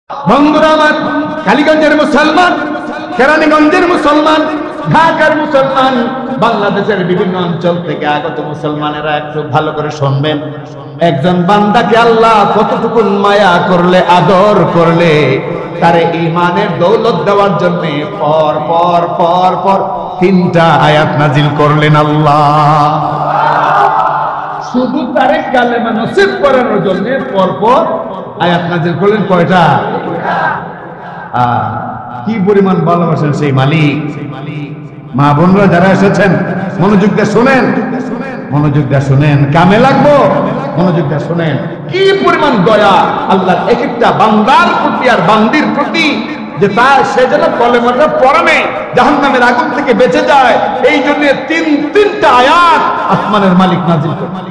বন্ধুরা আমার, কালীগঞ্জের মুসলমান, কেরানীগঞ্জের মুসলমান, ঢাকার মুসলমান, বাংলাদেশের বিভিন্ন অঞ্চল থেকে আগত মুসলমানেরা একটু ভালো করে শুনবেন। একজন বান্দাকে আল্লাহ কতটুকু মায়া করলে, আদর করলে, তারে ঈমানের দৌলত দেওয়ার জন্য পর পর পর পর 3টা আয়াত নাজিল করলেন আল্লাহ। শুধু তারে কালেমা নসিব করানোর জন্য পর পর আয়াত নাজিল করলেন। কয়টা? কি পরিমাণ ভালোবাসেন সেই মালিক। মা বোনরা যারা এসেছেন, মনোযোগ দিয়ে শুনেন, মনোযোগ দিয়ে শুনেন, কামে লাগবো, মনোযোগ দিয়ে শুনেন। কি পরিমাণ দয়া আল্লাহর এক একটা বান্দার প্রতি আর বান্দির প্রতি, যে তার সে যেন কলেমাটা পড়ানে জাহান্নামের আগুন থেকে বেঁচে যায়। এই জন্য 3টা আয়াত আসমানের মালিক নাজিল করেন।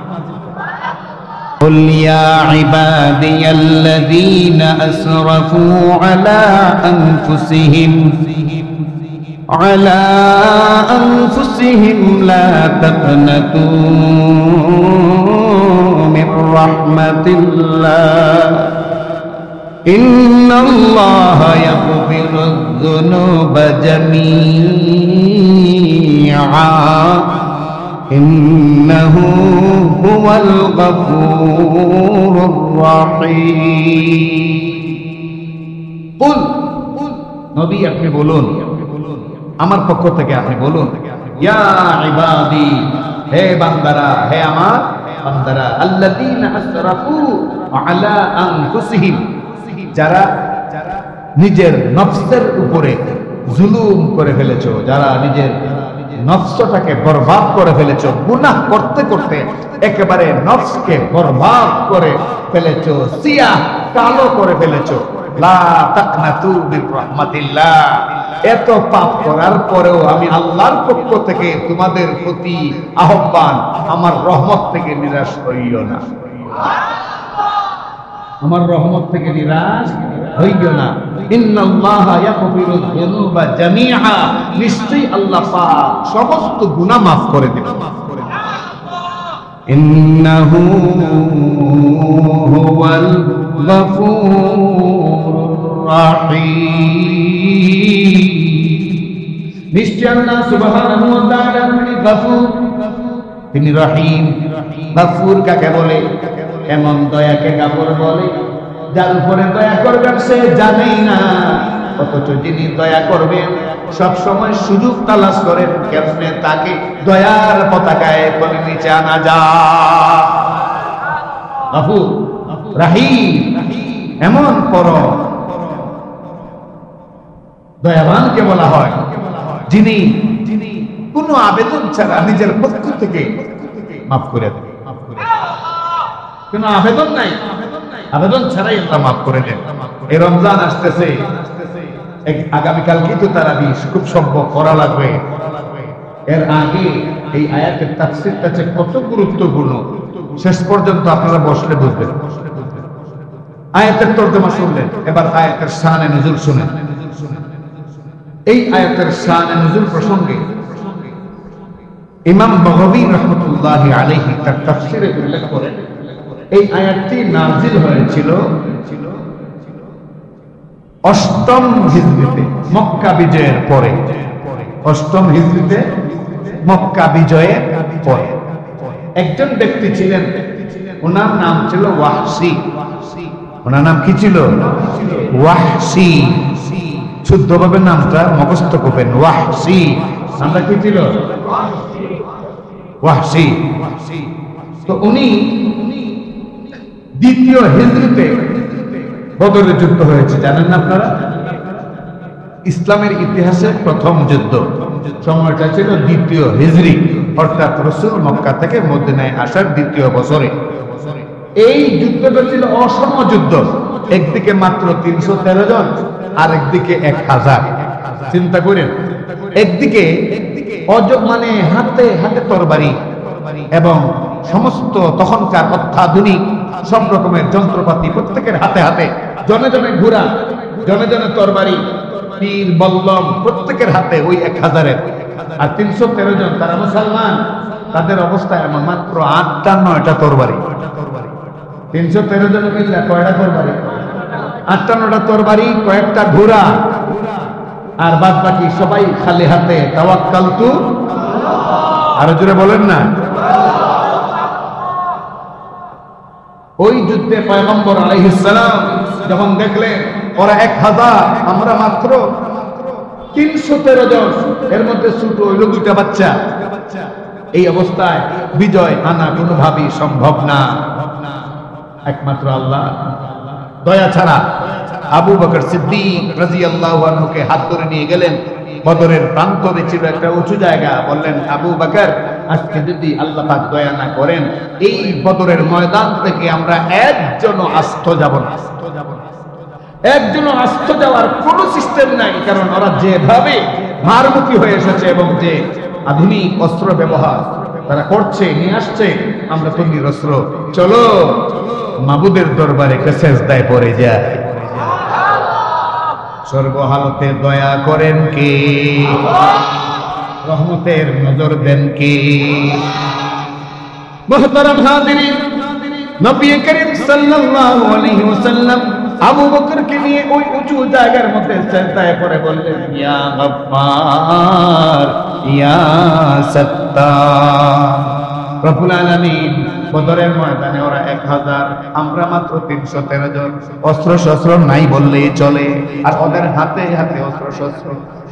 قل يا عبادي الذين أسرفوا على أنفسهم لا تقنطوا من رحمة الله إن الله يغفر الذنوب جميعا إنه هو الغفور الرحيم قل নবী আপনি বলুন, আমার পক্ষ থেকে আপনি বলুন, ইয়া ইবাদি, হে বান্দারা, হে আমার বান্দারা, আল্লাযীনা আসরাফু আলা আনফুসিহিম, যারা নিজের নফসের উপরে জুলুম করে ফেলেছো, যারা নিজের নফসটাকে বরবাদ করে ফেলেছো, গুনাহ করতে করতে একেবারে নফসকে বরবাদ করে ফেলেছো, সিয়াহ কালো করে ফেলেছো। লা তাকনাতু মির রাহমাতিল্লাহ, এত পাপ করার পরেও আমি আল্লাহর পক্ষ থেকে তোমাদের প্রতি আহ্বান, আমার রহমত থেকে নিরাশ হইও না, আমার রহমত থেকে নিরাশ হইও না। ইন্নাল্লাহা ইয়াগফিরুয যুনুবা জামিআ, নিশ্চয়ই আল্লাহ পাক সমস্ত গুনাহ মাফ করে দিবেন। ইন্নাহু হুয়াল গফুরুর রাহিম, নিশ্চয় আল্লাহ সুবহানাহু ওয়া তাআলা তিনি গফুর, তিনি রহিম। গফুর কাকে বলে? এমন দয়াকে গফুর বলে যার উপরে দয়া করবেন সে জানেই না, অথচ যিনি দয়া করবেন সব সময় সুযোগ তালাশ করেন কেমনে তাকে দয়ার পতাকায় কোলে নিচে আনা যায়। গফুর, রহিম, এমন পরম দয়াবানকে বলা হয় যিনি কোনো আবেদন ছাড়া নিজের পক্ষ থেকে মাফ করে দেন। কোনো আবেদন নাই, আবেদন ছাড়াই আল্লাহ মাফ করে দেন। এই রমজান আসতেছে, আগামীকাল কিন্তু তারাবি খুব সম্ভব করা লাগবে। এর আগে এই আয়াতের তাফসীরটা যে কত গুরুত্বপূর্ণ শেষ পর্যন্ত আপনারা বসলে বুঝবেন। আয়াতের তরজমা শুনলেন, এবার আয়াতের শানে নুজুল শুনেন। এই আয়াতের শানে নুজুল প্রসঙ্গে ইমাম বগবী রাহমাতুল্লাহি আলাইহি তার তাফসীরে উল্লেখ করেন, এই আয়াতটি নাজিল হয়েছিল 8ম হিজরিতে, মক্কা বিজয়ের পরে। 8ম হিজরিতে মক্কা বিজয়ের পরে একজন ব্যক্তি ছিলেন, ওনার নাম ছিল ওয়াহশী। ওনার নাম কি ছিল? ওয়াহশী। শুদ্ধভাবে নামটা মুখস্থ করবেন, ওয়াহশী। নামটা কি ছিল? ওয়াহশী। তো উনি 2য় হিজরিতে বদরের যুদ্ধ হয়েছে, জানেন না আপনারা? ইসলামের ইতিহাসে প্রথম যুদ্ধ, সময়টা ছিল 2য় হিজরি, অর্থাৎ রাসূল মক্কা থেকে মদিনায় আসার 2য় বছরে। এই যুদ্ধটা ছিল অসম যুদ্ধ, একদিকে মাত্র 313 জন, আর একদিকে 1000। চিন্তা করেন, একদিকে মানে হাতে হাতে তরবারি এবং সমস্ত তখনকার অত্যাধুনিক সব রকমের যন্ত্রপাতি, প্রত্যেকের হাতে হাতে, জনে জনে ঘোড়া, জনে জনে তরবারি, তীর বল্লম প্রত্যেকের হাতে ওই 1000-এর। আর 313 জন তারা মুসলমান, তাদের অবস্থা এমন মাত্র 8টা 9টা তরবারি। 313 জন মিলে কয়টা তরবারি? 58টা তরবারি, কয়েকটা ঘোড়া, আর বাদ বাকি সবাই খালি হাতে। তাওয়াক্কালতু, আরো জোরে বলেন না। ওই যুদ্ধে পয়গম্বর আলাইহিস সালাম যখন দেখলেন ওরা 1000, আমরা মাত্র 313 জন, এর মধ্যে ছোট হইল 2টা বাচ্চা, এই অবস্থায় বিজয় আনা কোনোভাবেই সম্ভব না, একমাত্র আল্লাহ দয়া ছাড়া। আবু বকর সিদ্দিক রাদিয়াল্লাহু আনহুকে হাত ধরে নিয়ে গেলেন। বদরের প্রান্তরে ছিল একটা উঁচু জায়গা, বললেন আবু বকর, আজকে যদি আল্লাহ পাক দয়া না করেন এই বদরের ময়দান থেকে আমরা একজনও আস্ত যাব না, একজনও আস্ত যাওয়ার কোনো সিস্টেম নাই। কারণ ওরা যেভাবে মারমুখী হয়ে এসেছে এবং যে আধুনিক অস্ত্র ব্যবহার তারা করছে, নিয়ে আসছে, আমরা তো নিরস্ত্র। চলো মাবুদের দরবারে সেজদায় পড়ে যায়। সর্বহালতে দয়া করেন কে? রহমতের নজর দেন কে? মুহতারাম হাজিরিন, নবী করিম সাল্লাল্লাহু আলাইহি ওয়াসাল্লাম আবু বকরকে নিয়ে ওই উঁচু জায়গার মধ্যে সেজদায় পড়ে বললেন, ইয়া গফফার ইয়া সাত্তার। রব্বুল আলামিন, বদরের ময়দানে ওরা 1000, আমরা মাত্র 313 জন, অস্ত্র শস্ত্র নাই বললেই চলে, আর ওদের হাতে হাতে অস্ত্র শস্ত্র।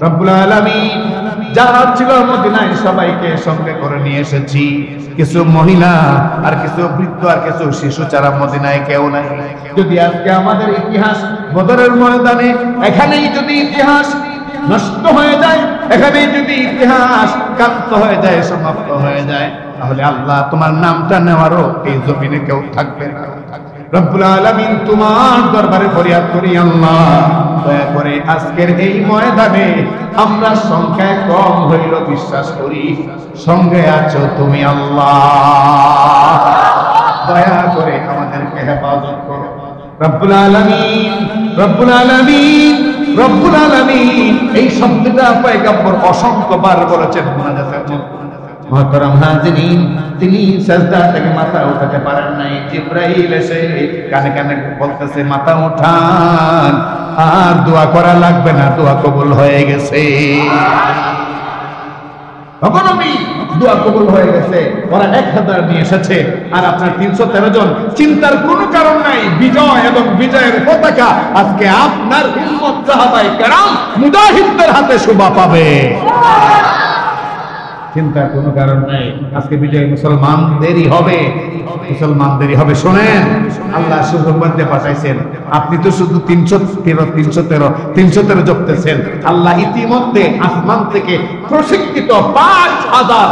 রব্বুল আলামিন যারা ছিল মদিনায় সবাইকে সঙ্গে করে নিয়ে এসেছি, কিছু মহিলা আর কিছু বৃদ্ধ আর কিছু শিশু ছাড়া মদিনায় কেউ নাই। যদি আজকে আমাদের ইতিহাস বদরের ময়দানে এখানেই যদি ইতিহাস নষ্ট হয়ে যায়, এখানেই যদি ইতিহাস কান্ত হয়ে যায়, সমাপ্ত হয়ে যায়, তাহলে আল্লাহ তোমার নামটা নেওয়ারও এই জমিনে কেউ থাকবে না। রব্বুল আলামিন, তোমার দরবারে ফরিয়াদ করি, আল্লাহ দয়া করে আজকের এই ময়দানে আমরা সংখ্যায় কম হইল বিশ্বাস করি সঙ্গে আছো তুমি আল্লাহ, দয়া করে আমাদেরকে হেফাজত করো। রব্বুল আলামিন, রব্বুল আলামিন, রব্বুল আলামিন, এই শব্দটা পয়গম্বর অসংখ্যবার বলেছেন মুনাজাতের মধ্যে। মুহতারাম হাজিরিন, তিনি সাজদা থেকে মাথা উঠাতে পারেন নাই। জিবরাইল এসে কানে কানে বলতেছে, মাথা উঠান, আর দোয়া করা লাগবে না, দোয়া কবুল হয়ে গেছে। নবী দোয়া কবুল হয়ে গেছে। ওরা 1000 নিয়ে এসেছে, আর আপনার 313 জন। চিন্তার কোনো কারণ নাই, বিজয় এবং বিজয়ের পতাকা আজকে আপনার উম্মত সাহাবায়ে কেরাম মুজাহিদদের হাতে শোভা পাবে। চিন্তার কোনো কারণ নাই, আজকে বিজয় মুসলমানদেরই হবে, মুসলমানদেরই হবে। শোনেন, আল্লাহ সুযোগ মধ্যে পাঠাইছেন, আপনি তো শুধু 313 জপতেছেন। আল্লাহ ইতিমধ্যে আসমান থেকে প্রশিক্ষিত 5000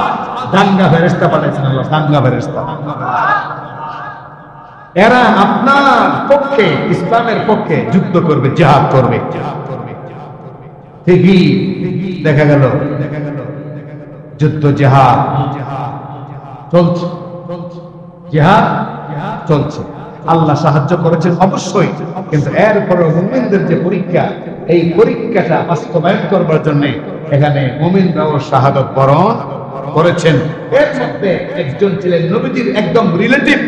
দাঙ্গা ফেরেশতা পাঠাইছেন। আল্লাহ দাঙ্গা ফেরেশতা, এরা আপনার পক্ষে, ইসলামের পক্ষে যুদ্ধ করবে, জিহাদ করবে। ঠিকই দেখা গেল যুদ্ধ জিহাদ চলছে, জিহাদ চলছে। আল্লাহ সাহায্য করেছেন অবশ্যই, কিন্তু এরপরে মুমিনদের যে পরীক্ষা, এই পরীক্ষাটা বাস্তবায়ন করবার জন্য এখানে মুমিনরাও শাহাদাত বরণ করেছেন। এর মধ্যে একজন ছিলেন নবীজির একদম রিলেটিভ,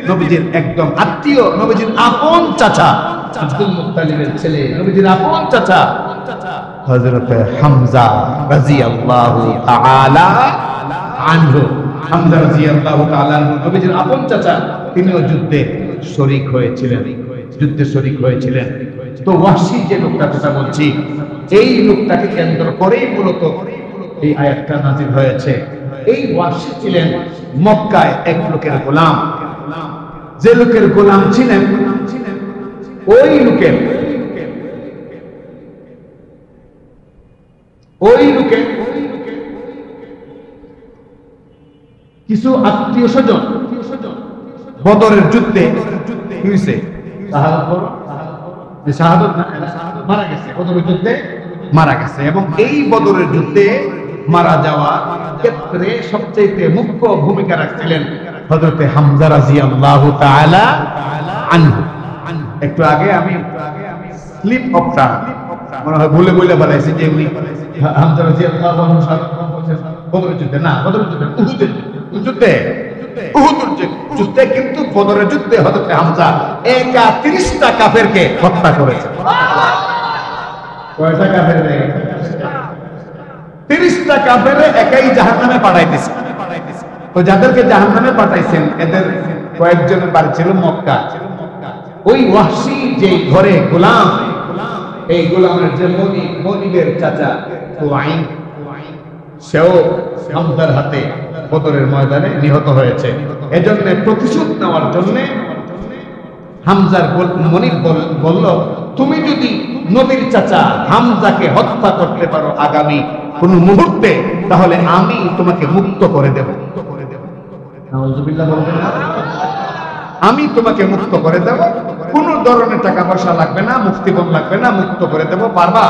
নবীজির একদম আত্মীয়, নবীজির আপন চাচা, আব্দুল মুত্তালিবের ছেলে, নবীজির আপন চাচা হযরত হামজা রাদিয়াল্লাহু তাআলা আনহু। হামজা রাদিয়াল্লাহু তাআলা আনহু নবীজির আপন চাচা, তিনিও যুদ্ধে শরীক হয়েছিলেন। তো ওয়াহশী যে লোকটা কথা বলছি, এই লোকটাকে কেন্দ্র করেই মূলত এই আয়াতটা নাযিল হয়েছে। এই ওয়াহশী ছিলেন মক্কায় এক লোকের গোলাম। যে লোকের গোলাম ছিলেন, ওই লোকের কিছু আত্মীয় স্বজন বদরের যুদ্ধে মারা গেছে, এবং এই বদরের যুদ্ধে মারা যাওয়ার ক্ষেত্রে সবচেয়ে মুখ্য ভূমিকা রাখছিলেন হযরত হামজা রাদিয়াল্লাহু তাআলা আনহু। একটু আগে আমি স্লিপ অফ টাং মনে হয় বলে বলাইছি যে উনি হামজা রাদিয়াল্লাহু আনহু বদরের যুদ্ধে না, বদরের যুদ্ধে, উহুদের যুদ্ধে, উহুদের যুদ্ধে যুদ্ধে, কিন্তু বদরের যুদ্ধে হযরত হামজা একা 30টা কাফেরকে হত্যা করেছে। কয়টা কাফের? 30টা কাফেরে একাই জাহান্নামে পাঠাই দিয়েছে। তো যাদেরকে জাহান্নামে পাঠাইছেন এদের কয়েকজনের বাড়ি ছিল মক্কা। ওই ওয়াহশী যে ঘরে গোলাম, এই গোলামের যে মনিবের চাচা তুয়াইন, সেও হামজার হাতে বদরের ময়দানে নিহত হয়েছে। এজন্য প্রতিশোধ নেওয়ার জন্য হামজার মনিব বলল, তুমি যদি নবীর চাচা হামজাকে হত্যা করতে পারো আগামী কোন মুহূর্তে, তাহলে আমি তোমাকে মুক্ত করে দেব। নাউযুবিল্লাহ বলবেন না? আমি তোমাকে মুক্ত করে দেব, কোন ধরনের টাকা পয়সা লাগবে না, মুক্তিপণ লাগবে না, মুক্ত করে দেব, পারবা?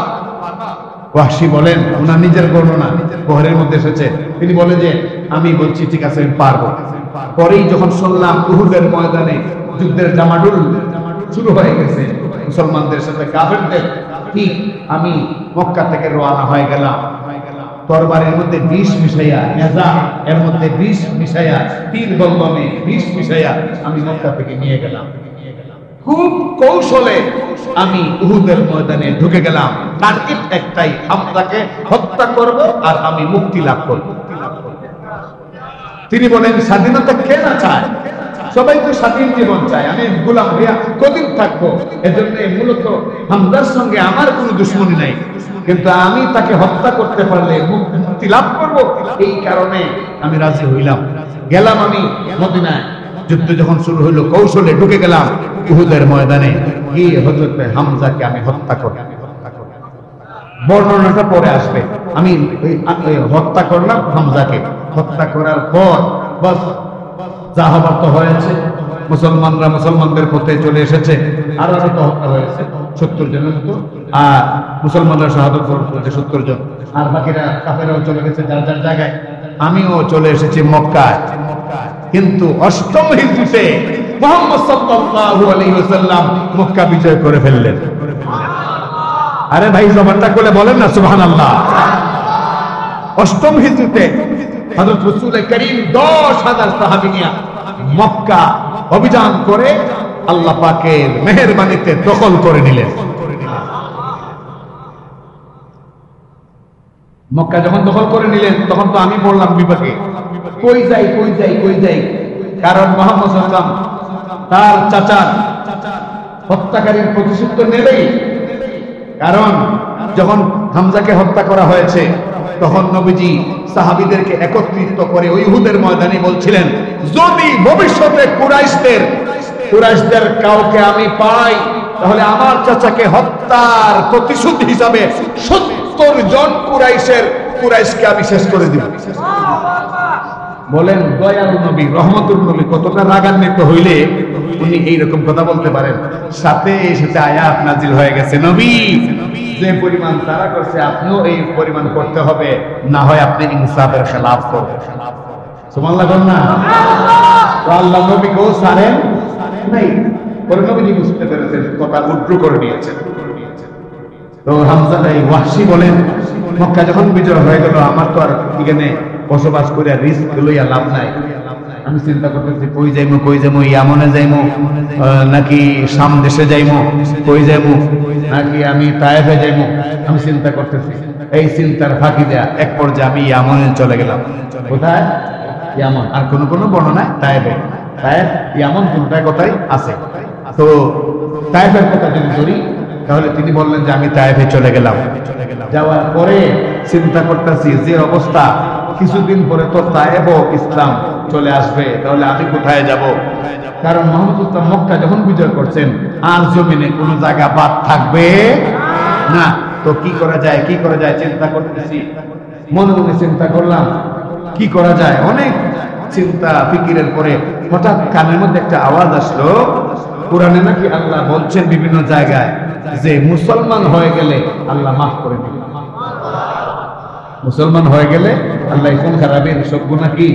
ওয়াহশী বলেন, ওনার নিজের বর্ণনা বহরের মধ্যে এসেছে, তিনি বলে যে আমি বলছি ঠিক আছে আমি পারবো। পরেই যখন শুনলাম উহুদের ময়দানে যুদ্ধের জামাডুল শুরু হয়ে গেছে মুসলমানদের সাথে কাফেরদের, ঠিক আমি মক্কা থেকে রওনা হয়ে গেলাম। তরবারের মধ্যে বিষ মিশাইয়া, নেজা এর মধ্যে বিষ মিশাইয়া, তীর বল্লমে বিষ মিশাইয়া আমি মক্কা থেকে নিয়ে গেলাম। খুব কৌশলে আমি উহুদের ময়দানে ঢুকে গেলাম। টার্গেট একটাই, হামজাকে হত্যা করব আর আমি মুক্তি লাভ করব। তিনি বলেন, স্বাধীনতা কে না চায়? সবাই তো স্বাধীন জীবন চায়। আমি গোলাম হইয়া কদিন থাকবো? এজন্য মূলত হামজার সঙ্গে আমার কোনো দুশ্মনী নাই, কিন্তু আমি তাকে হত্যা করতে পারলে মুক্তি লাভ করব, এই কারণে আমি রাজি হইলাম। গেলাম আমি মদিনায়। যুদ্ধ যখন শুরু হইল, কৌশলে ঢুকে গেলাম উহুদের ময়দানে, গিয়ে হযরত হামজাকে আমি হত্যা করব। বর্ণনাটা পরে আসবে। আমি হত্যা করলাম হামজাকে। হত্যা করার পর বাস যা হবার তো হয়েছে, মুসলমানরা মুসলমানদের পথে চলে এসেছে। আরো তো হত্যা হয়েছে 70 জনের মতো, আর মুসলমানরা শাহাদত বরণ করেছে 70 জন, আর বাকিরা কাফেররাও চলে গেছে যার যার জায়গায়। আমিও চলে এসেছি মক্কায়। কিন্তু 8ম হিজরিতে মুহাম্মদ সাল্লাল্লাহু আলাইহি ওয়াসাল্লাম মক্কা বিজয় করে ফেললেন। আরে ভাই জবানটা খুলে বলেন না সুবহানাল্লাহ। 8ম হিজরিতে হযরত রাসূল করিম 10,000 সাহাবী নিয়ে মক্কা অভিযান করে আল্লাহ পাকের মেহেরবানিতে দখল করে নিলেন। মক্কা যখন দখল করে নিলেন, তখন তো আমি বললাম বিপাকে, কই যাই কই যাই কই যাই। কারণ মুহাম্মদ সাল্লাল্লাহু আলাইহি ওয়াসাল্লাম তার চাচার হত্যাকারীর প্রতিশোধ তো নেবেই। কারণ যখন হামজাকে হত্যা করা হয়েছে, তখন নবীজি সাহাবীদেরকে একত্রিত করে ওই উহুদের ময়দানে বলছিলেন, যদি ভবিষ্যতে কুরাইশদের কাউকে আমি পাই, তাহলে আমার চাচাকে হত্যার প্রতিশোধ হিসাবে 70 জন কুরাইশকে আমি শেষ করে দিব। বলেন দয়ালু নবী, রহমতুল নবী কতটা রাগান্বিত হইলে উনি এইরকম কথা বলতে পারেন। সাথে সাথে আয়াত নাজিল হয়ে গেছে, নবী যে পরিমাণ তারা করছে আপনিও এই পরিমাণ করতে হবে, না হয় আপনি ইনসাফের খেলাফ করবেন। সুবহানাল্লাহ বলেন না? তো আল্লাহ নবীকেও ছাড়েন নাই। পরে নবীজি বুঝতে পেরেছেন, কথা উদ্রু করে নিয়েছেন। তো হামজা এই ওয়াহশী বলেন, মক্কা যখন বিজয় হয়ে গেল, আমার তো আর এখানে বসবাস করে রিস্ক লইয়া লাভ নাই। আমি চিন্তা করতেছি কই যাইমু, ইয়ামনে যাইমু নাকি শাম দেশে যাইমু, কই যাইমু নাকি আমি তায়েফে যাইমু, আমি চিন্তা করতেছি। এই চিন্তার ফাঁকি দেয়া এক পর্যায়ে আমি ইয়ামনে চলে গেলাম। কোথায়? ইয়ামন। আর কোন কোন বর্ণনায় তায়েফে, তায়েফ ইয়ামন দুটাই কথাই আছে। তো তায়েফের কথা যদি ধরি, তাহলে তিনি বললেন যে আমি তায়েফে চলে গেলাম। যাওয়ার পরে চিন্তা করতেছি, যে অবস্থা, কিছুদিন পরে তো তায়েফ ইসলাম চলে আসবে, তাহলে আমি কোথায় যাব? কারণ মুহাম্মদ মক্কা যখন বিজয় করছেন, আর জমিনে কোনো জায়গা বাদ থাকবে না। তো কি করা যায় চিন্তা করতেছি। মনে মনে চিন্তা করলাম কি করা যায়। অনেক চিন্তা ফিকিরের পরে হঠাৎ কানের মধ্যে একটা আওয়াজ আসলো, কোরআনে নাকি আল্লাহ বলছেন বিভিন্ন জায়গায় যে মুসলমান হয়ে গেলে আল্লাহ মাফ করে দিবেন। মুসলমান হয়ে গেলে আল্লাহ কোন খারাপের সব গুনাহ কি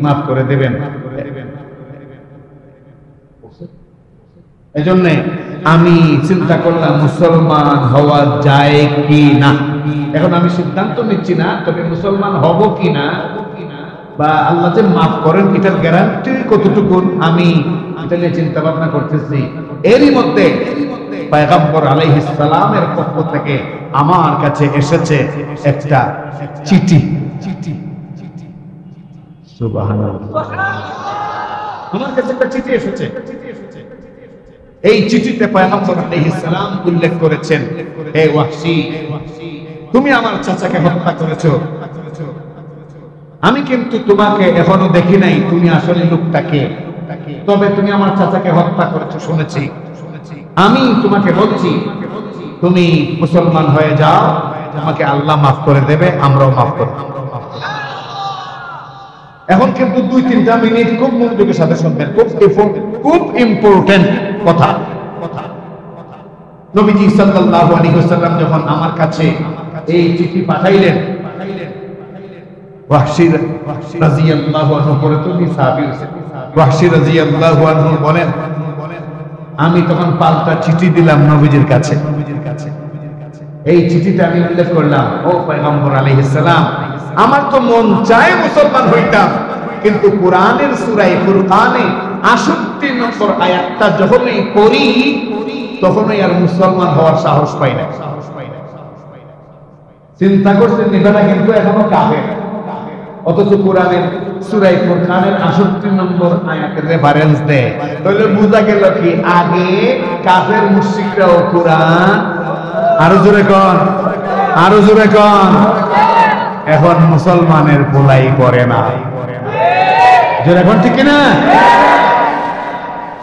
মাফ করে দেবেন। এজন্য আমি চিন্তা করলাম মুসলমান হওয়া যায় কি না। এখন আমি সিদ্ধান্ত নিচ্ছি না, তবে মুসলমান হব কি না বা আল্লাহ যে মাফ করেন এটার গ্যারান্টি কতটুকু আমি এটা নিয়ে চিন্তা ভাবনা করতেছি। এরই মধ্যে পয়গম্বর আলাইহিস সালামের পক্ষ থেকে আমার কাছে এসেছে একটা চিঠি। সুবহানাল্লাহ, আমার কাছে একটা চিঠি এসেছে। এই চিঠিতে পয়গম্বর আলাইহিস সালাম উল্লেখ করেছেন, হে ওয়াহশী, তুমি আমার চাচাকে হত্যা করেছো, আমি কিন্তু তোমাকে এখনো দেখি নাই তুমি আসলে লোকটাকে, তবে তুমি আমার চাচাকে হত্যা করেছো শুনেছি। আমি তোমাকে বলছি তুমি মুসলমান হয়ে যাও, তোমাকে আল্লাহ মাফ করে দেবে, আমরাও মাফ করব। এখন কিন্তু 2-3টা মিনিট খুব মনোযোগের সাথে শুনবেন, খুব ইম্পর্টেন্ট কথা। নবীজি সাল্লাল্লাহু আলাইহি ওয়াসাল্লাম যখন আমার কাছে এই চিঠি পাঠাইলেন, ওয়াহশী রাদিয়াল্লাহু আনহু পরে তুমি সাহাবী হয়েছে, ওয়াহশী রাদিয়াল্লাহু আনহু বলেন, আমি তখন পাল্টা চিঠি দিলাম নবীজির কাছে। এই চিঠিতে আমি উল্লেখ করলাম, ও পয়গম্বর আলাইহিস সালাম, আমার তো মন চায় মুসলমান হইতাম, কিন্তু কোরআনের সূরা ফুরকানে 68 নম্বর আয়াতটা যখনই পড়ি তখনই আর মুসলমান হওয়ার সাহস পাই না। চিন্তা করছেন নিবেনা কিন্তু এখনো কাফের, অথচ কোরআনের সূরা ফুরকানের 68 নম্বর আয়াতের রেফারেন্স দেয়, তাহলে বুঝা গেল কি আগে কাফের মুশরিকরাও কোরআন, আরো জোরে কোন, আরো জোরে কোন, এখন মুসলমানের ভোলাই করে না। জোরে কোন, ঠিক কিনা?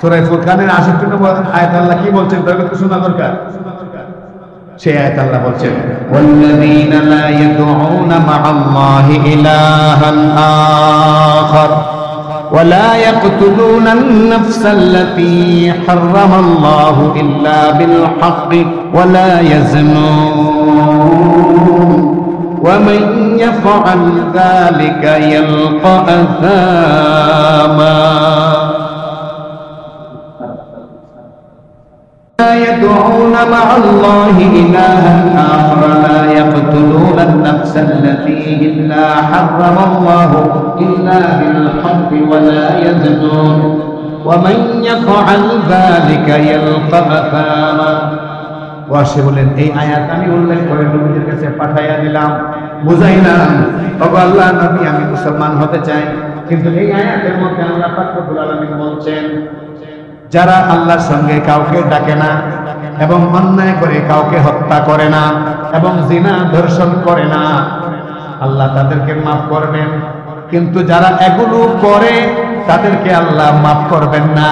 সূরা ফুরকানের 68 নম্বর আয়াত আল্লাহ কি বলছেন তাহলে তো শোনা দরকার। সেই আয়াত আল্লাহ বলছেন, ওয়াল্লাযীনা লা ইয়াদউনা মা'আল্লাহি ইলাহান আখার ওয়া লা ইয়াকতুলুনান নাফসাল্লাতী হারামাল্লাহু ইল্লা বিল হাক্কি ওয়া লা ইয়াজনুন ওয়া মান ইয়াফআল যালিকা ইয়ালকা আসামা لا يدعون مع الله إلها آخر لا يقتلون النفس التي إلا حرم الله إلا بالحق ولا يزنون ومن يفعل ذلك يلقى أثاما। ওয়াসি বলেন, এই আয়াত আমি উল্লেখ করে নবীর কাছে পাঠাইয়া দিলাম, বুঝাইলাম, ওগো আল্লাহ নবী আমি মুসলমান হতে চাই, কিন্তু এই আয়াতের মধ্যে আল্লাহ পাক রব্বুল আলামিন বলছেন যারা আল্লাহর সঙ্গে কাউকে ডাকে না এবং অন্যায় করে কাউকে হত্যা করে না এবং জিনা ধর্ষণ করে না, আল্লাহ তাদেরকে মাফ করবেন, কিন্তু যারা এগুলো করে তাদেরকে আল্লাহ মাফ করবেন না,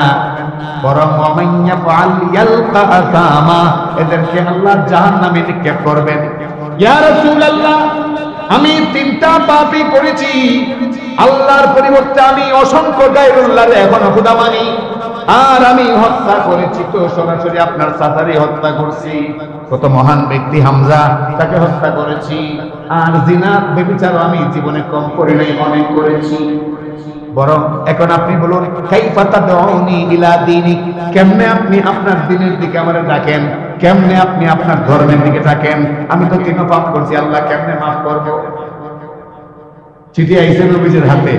বরং ওয়ামাইয়া ফাআল ইয়ালকা আসামা, এদেরকে আল্লাহ জাহান্নামে নিক্ষেপ করবেন। ইয়া রাসূলুল্লাহ, আমি 3টা পাপই করেছি, আল্লাহর পরিবর্তে আমি অসংখ্য গায়রুল্লাহর এখনো খোদা মানি, আর আমি হত্যা করেছি তো সরাসরি আপনার চাচারই হত্যা করছি, কত মহান ব্যক্তি হামজা, তাকে হত্যা করেছি, আর জিনা ব্যভিচার আমি জীবনে কম করি নাই, অনেক করেছি। বরং এখন আপনি বলুন, কাইফা তাদউনি ইলা দীনিক, কেমনে আপনি আপনার দ্বীনের দিকে আমারে ডাকেন, কেমনে আপনি আপনার ধর্মের দিকে ডাকেন, আমি তো 3 পাপ করছি, আল্লাহ কেমনে মাফ করব? চিঠি আইছে নবীজির হাতে,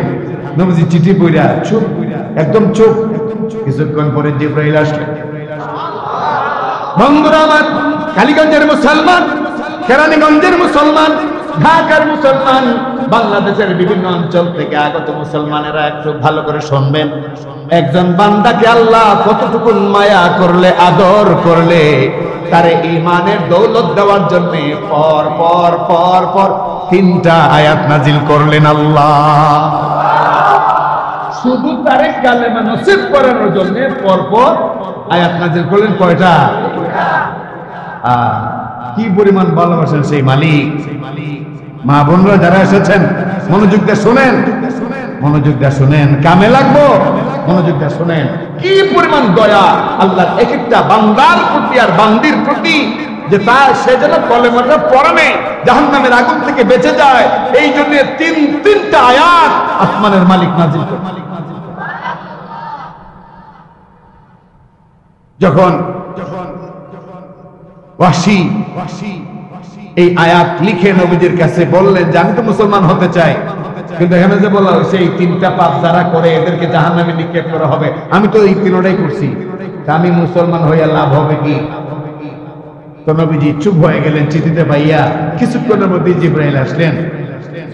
নবীজি চিঠি পড়া চুপ, একদম চুপ। কিছুক্ষণ পরে জিবরাইল আসলেন। বন্ধুরা আমার, কালীগঞ্জের মুসলমান, কেরানীগঞ্জের মুসলমান, ঢাকার মুসলমান, বাংলাদেশের বিভিন্ন অঞ্চল থেকে আগত মুসলমানেরা একটু ভালো করে শুনবেন। একজন বান্দাকে আল্লাহ কতটুকু মায়া করলে, আদর করলে, তারে ঈমানের দৌলত দেওয়ার জন্য পর পর পর পর 3টা আয়াত নাজিল করলেন আল্লাহ। শুধু তারে কালেমা নসিব করানোর জন্য পরপর আয়াত নাজিল করলেন কয়টা? কি পরিমাণ ভালোবাসেন সেই মালিক। মা বোনরা যারা এসেছেন মনোযোগ দিয়ে শুনেন, মনোযোগ দিয়ে শুনেন, কামে লাগবো, মনোযোগ দিয়ে শুনেন। কি পরিমাণ দয়া আল্লাহর এক একটা বান্দার প্রতি আর বান্দির প্রতি, যে তার সে যেন কলেমাটা পড়ে জাহান্নামের আগুন থেকে বেঁচে যায়, এই জন্য 3টা আয়াত আসমানের মালিক নাজিল করেন। যখন ওয়াহশী এই আয়াত লিখে নবীজির কাছে বললেন যে আমি তো মুসলমান হতে চাই, কিন্তু এখানে যে বলা হয়েছে এই তিনটা পাপ যারা করে এদেরকে জাহান্নামে নিক্ষেপ করা হবে, আমি তো এই তিনটাই করছি, তা আমি মুসলমান হইয়া লাভ হবে কি? তো নবীজি চুপ হয়ে গেলেন চিঠিতে পাইয়া। কিছুক্ষণের মধ্যে জিবরাইল আসলেন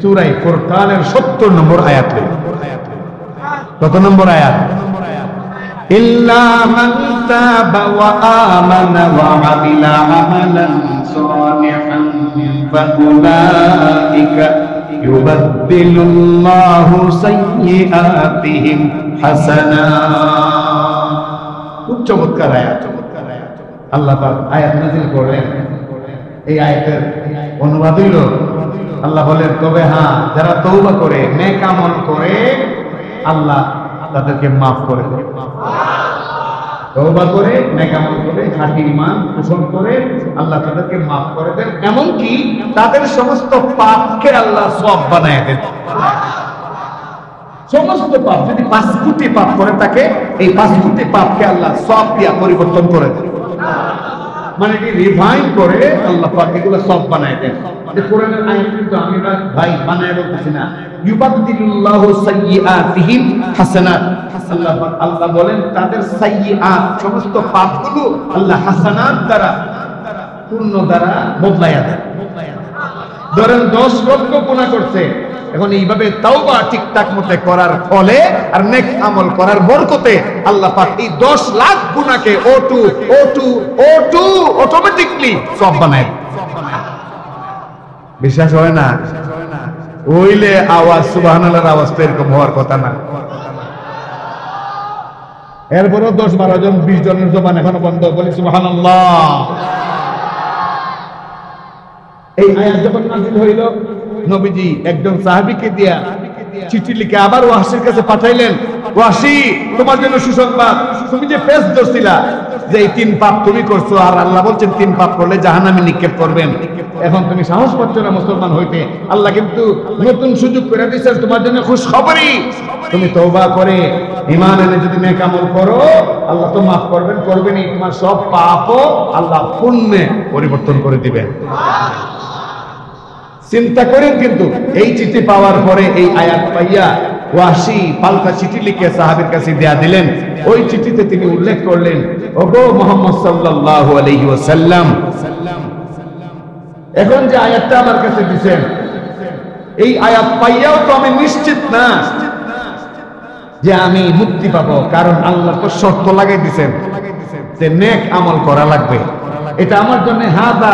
সূরা ফুরকানের 70 নম্বর আয়াত। কত নম্বর আয়াত? ইল্লা মান তাবা ওয়া আমানা ওয়া আমিলা আমালান সালিহান ফাউলাইকা ইউবাদদিলুল্লাহু সাইয়্যাতিহিম হাসানাত। খুব চমৎকার আয়াত। আল্লাহ পাক আয়াত নাযিল করলেন। এই আয়াতের অনুবাদ হইল, আল্লাহ বলেন তবে হ্যাঁ, যারা তওবা করে নেক আমল করে আল্লাহ তাদেরকে মাফ করে দেন। তওবা করে নেক আমল করে খাঁটি ঈমান পোষণ করে আল্লাহ তাদেরকে মাফ করে দেন, এমনকি তাদের সমস্ত পাপকে আল্লাহ সওয়াব বানায় দেন। সমস্ত পাপ যদি 5 কোটি পাপ করে থাকে, এই 5 কোটি পাপকে আল্লাহ সওয়াব দিয়া পরিবর্তন করে দেন। মানে কি রিভাইন করে আল্লাহ পাক এগুলো সব বানায় দেন। এই কোরআনের আয়াত কিন্তু আমি ভাই বানায় বলতেছি না, ইউবাদদিলুল্লাহু সাইয়্যাতিহিম হাসানাত। আল্লাহ বলেন তাদের সাইয়্যাত সমস্ত পাপগুলো আল্লাহ হাসানাত দ্বারা পূর্ণ দ্বারা বদলায়া দেন। ধরেন 10 লক্ষ গুনাহ করছে, এখন এইভাবে তাওবা ঠিকঠাক মতো করার ফলে আর নেক আমল করার বরকতে আল্লাহ পাক এই 10 লাখ গুনাহকে অটোমেটিকলি সব বানায়। বিশ্বাস হয় না? ওইলে আওয়াজ সুবহানাল্লাহর আওয়াজ তো এরকম হওয়ার কথা না। এরপরেও 10-12 জন 20 জনের জবান এখনো বন্ধ, বলি সুবহানাল্লাহ। এই আয়াত যখন নাযিল হইল, নবীজি একজন সাহাবীকে দিয়া চিঠি লিখে আবার ওয়াহশীর কাছে পাঠাইলেন, ওয়াহশী তোমার জন্য সুসংবাদ, তুমি যে পেশ ধরছিলা যে এই 3 পাপ তুমি করছো, আর আল্লাহ বলছেন 3 পাপ করলে জাহান্নামে নিক্ষেপ করবেন, এখন তুমি সাহস পাচ্ছ না মুসলমান হইতে, আল্লাহ কিন্তু নতুন সুযোগ করে দিয়েছেন তোমার জন্য খুশখবরি, তুমি তওবা করে ঈমান এনে যদি নেক আমল করো আল্লাহ তো মাফ করবেনই, তোমার সব পাপও আল্লাহ পুণ্যে পরিবর্তন করে দিবেন। চিন্তা করেন, কিন্তু এই চিঠি পাওয়ার পরে এই আয়াত পাইয়া ওয়াহশী পাল্টা চিঠি লিখে সাহাবীর কাছে দেয়া দিলেন। ওই চিঠিতে তিনি উল্লেখ করলেন, ওগো মুহাম্মদ সাল্লাল্লাহু আলাইহি ওয়াসাল্লাম, এখন যে আয়াতটা আমার কাছে দিবেন, এই আয়াত পাইয়াও তো আমি নিশ্চিত না যে আমি মুক্তি পাবো, কারণ আল্লাহ তো শর্ত লাগাই দিয়েছেন যে নেক আমল করা লাগবে। এটা আমার জন্য হাদা